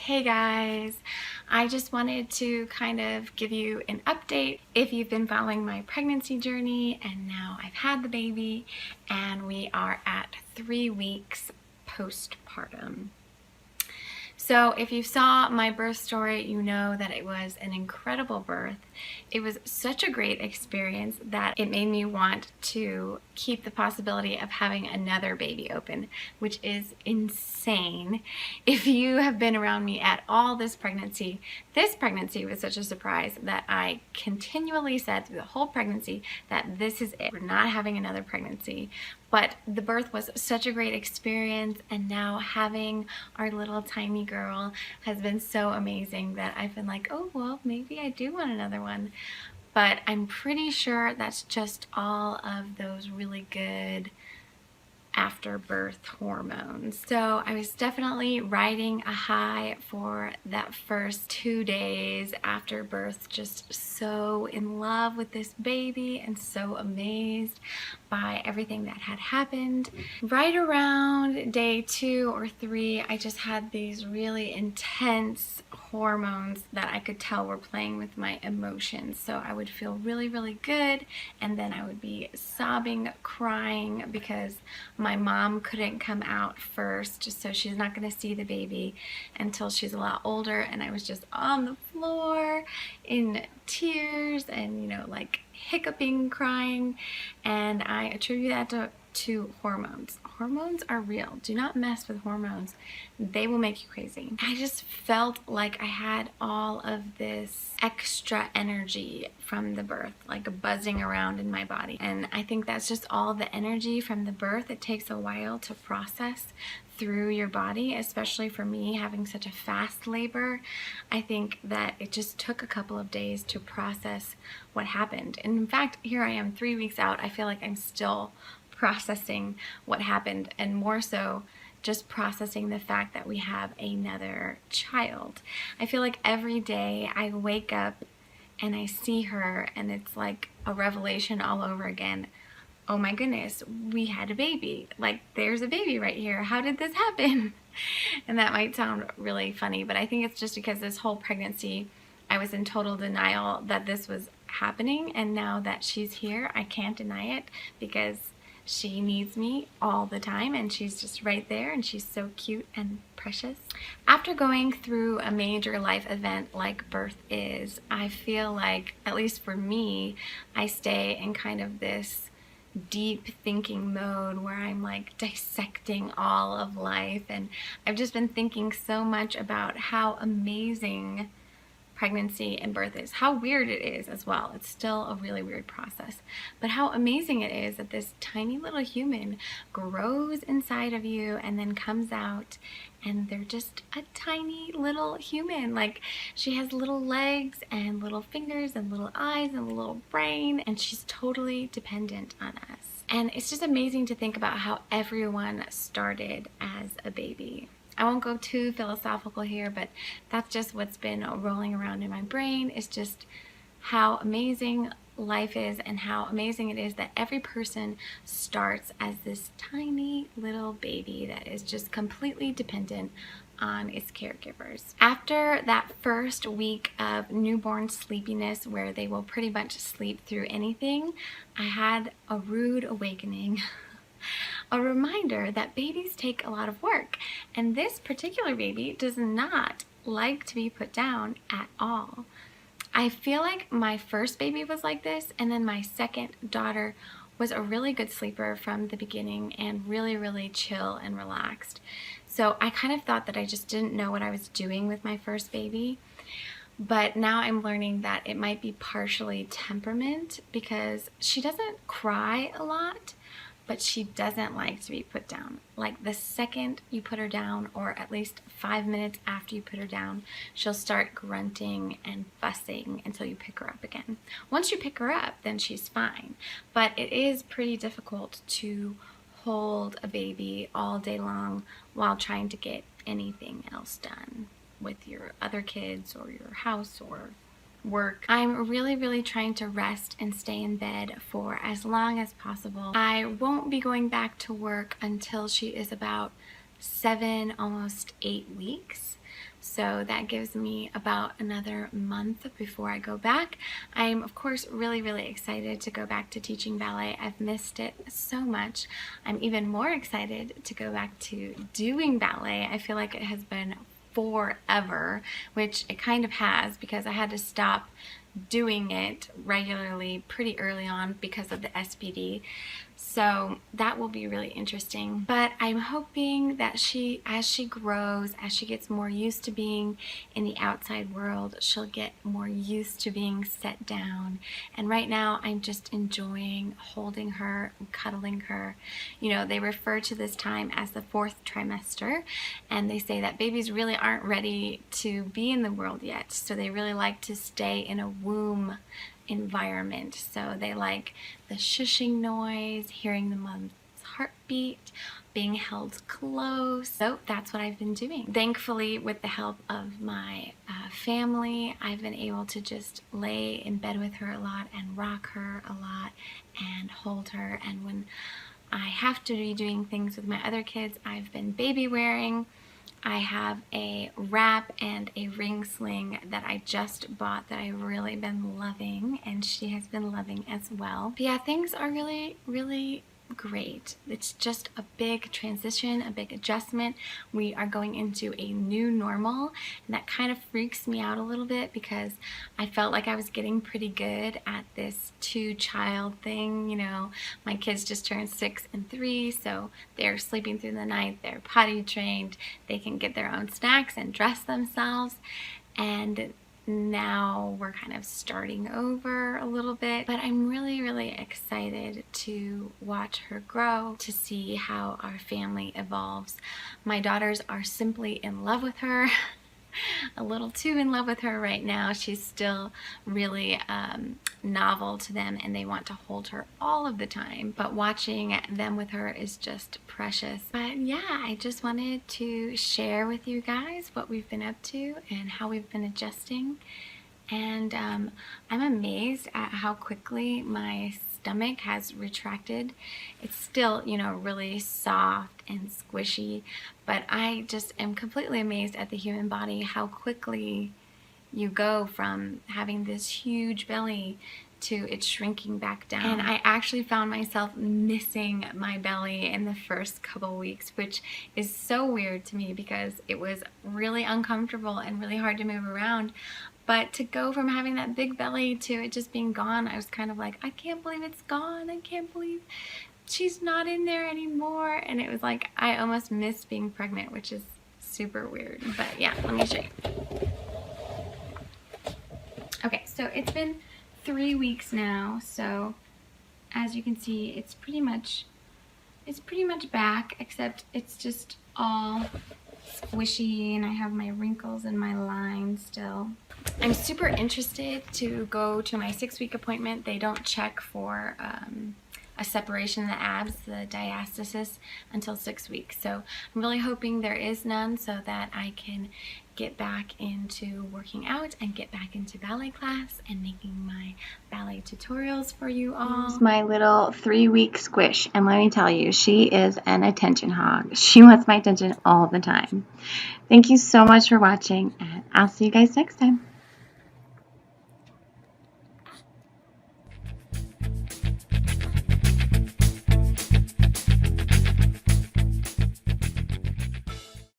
Hey guys, I just wanted to kind of give you an update if you've been following my pregnancy journey, and now I've had the baby and we are at 3 weeks postpartum. So if you saw my birth story, you know that it was an incredible birth. It was such a great experience that it made me want to keep the possibility of having another baby open, which is insane. If you have been around me at all this pregnancy was such a surprise that I continually said through the whole pregnancy that this is it. We're not having another pregnancy. But the birth was such a great experience, and now having our little tiny girl has been so amazing that I've been like, oh, well, maybe I do want another one. But I'm pretty sure that's just all of those really good after birth hormones. So I was definitely riding a high for that first 2 days after birth, just so in love with this baby and so amazed by everything that had happened. Right around day 2 or 3, I just had these really intense hormones that I could tell were playing with my emotions. So I would feel really, really good, and then I would be sobbing, crying because my mom couldn't come out first, so she's not going to see the baby until she's a lot older, and I was just on the floor in tears and, like hiccuping, crying, and I attribute that to hormones. Hormones are real. Do not mess with hormones. They will make you crazy. I just felt like I had all of this extra energy from the birth, like buzzing around in my body. And I think that's just all the energy from the birth. It takes a while to process through your body, especially for me having such a fast labor. I think that it just took a couple of days to process what happened. And in fact, here I am 3 weeks out. I feel like I'm still processing what happened, and more so just processing the fact that we have another child. I feel like every day I wake up and I see her and it's like a revelation all over again. Oh my goodness, we had a baby. Like, there's a baby right here. How did this happen? And that might sound really funny, but I think it's just because this whole pregnancy I was in total denial that this was happening, and now that she's here, I can't deny it because she needs me all the time, and she's just right there, and she's so cute and precious. After going through a major life event like birth is, I feel like, at least for me, I stay in kind of this deep thinking mode where I'm like dissecting all of life, and I've just been thinking so much about how amazing pregnancy and birth is, how weird it is as well. It's still a really weird process, but how amazing it is that this tiny little human grows inside of you and then comes out, and they're just a tiny little human. Like, she has little legs and little fingers and little eyes and a little brain, and she's totally dependent on us. And it's just amazing to think about how everyone started as a baby. I won't go too philosophical here, but that's just what's been rolling around in my brain. It's just how amazing life is, and how amazing it is that every person starts as this tiny little baby that is just completely dependent on its caregivers. After that first week of newborn sleepiness, where they will pretty much sleep through anything, I had a rude awakening. A reminder that babies take a lot of work, and this particular baby does not like to be put down at all. I feel like my first baby was like this, and then my second daughter was a really good sleeper from the beginning and really, really chill and relaxed. So I kind of thought that I just didn't know what I was doing with my first baby. But now I'm learning that it might be partially temperament, because she doesn't cry a lot, but she doesn't like to be put down. Like, the second you put her down, or at least 5 minutes after you put her down, she'll start grunting and fussing until you pick her up again. Once you pick her up, then she's fine. But it is pretty difficult to hold a baby all day long while trying to get anything else done with your other kids or your house or work. I'm really, really trying to rest and stay in bed for as long as possible. I won't be going back to work until she is about 7, almost 8 weeks. So that gives me about another month before I go back. I'm of course really excited to go back to teaching ballet. I've missed it so much. I'm even more excited to go back to doing ballet. I feel like it has been forever, which it kind of has, because I had to stop doing it regularly pretty early on because of the SPD. So that will be really interesting. But I'm hoping that as she grows, as she gets more used to being in the outside world, she'll get more used to being set down. And right now I'm just enjoying holding her and cuddling her. You know, they refer to this time as the 4th trimester, and they say that babies really aren't ready to be in the world yet. So they really like to stay in a womb environment. So they like the shushing noise, hearing the mom's heartbeat, being held close. So that's what I've been doing. Thankfully, with the help of my family, I've been able to just lay in bed with her a lot and rock her a lot and hold her. And when I have to be doing things with my other kids, I've been baby wearing. I have a wrap and a ring sling that I just bought that I've really been loving, and she has been loving as well. But yeah, things are really great. It's just a big transition, a big adjustment. We are going into a new normal, and that kind of freaks me out a little bit because I felt like I was getting pretty good at this 2-child thing. You know, my kids just turned 6 and 3, so they're sleeping through the night, they're potty trained, they can get their own snacks and dress themselves, and now we're kind of starting over a little bit. But I'm really excited to watch her grow, to see how our family evolves. My daughters are simply in love with her. A little too in love with her right now. She's still really novel to them, and they want to hold her all of the time, but watching them with her is just precious. But yeah, I just wanted to share with you guys what we've been up to and how we've been adjusting. And I'm amazed at how quickly my stomach has retracted. It's still, you know, really soft and squishy, but I just am completely amazed at the human body, how quickly you go from having this huge belly to it shrinking back down. And I actually found myself missing my belly in the first couple weeks, which is so weird to me because it was really uncomfortable and really hard to move around. But to go from having that big belly to it just being gone, I was kind of like, I can't believe it's gone. I can't believe she's not in there anymore. And it was like, I almost missed being pregnant, which is super weird. But yeah, let me show you. Okay, so it's been 3 weeks now. So as you can see, it's pretty much back, except it's just all squishy and I have my wrinkles and my lines still. I'm super interested to go to my 6-week appointment. They don't check for a separation in the abs, the diastasis, until 6 weeks. So I'm really hoping there is none so that I can get back into working out and get back into ballet class and making my ballet tutorials for you all. This is my little 3-week squish, and let me tell you, she is an attention hog. She wants my attention all the time. Thank you so much for watching, and I'll see you guys next time.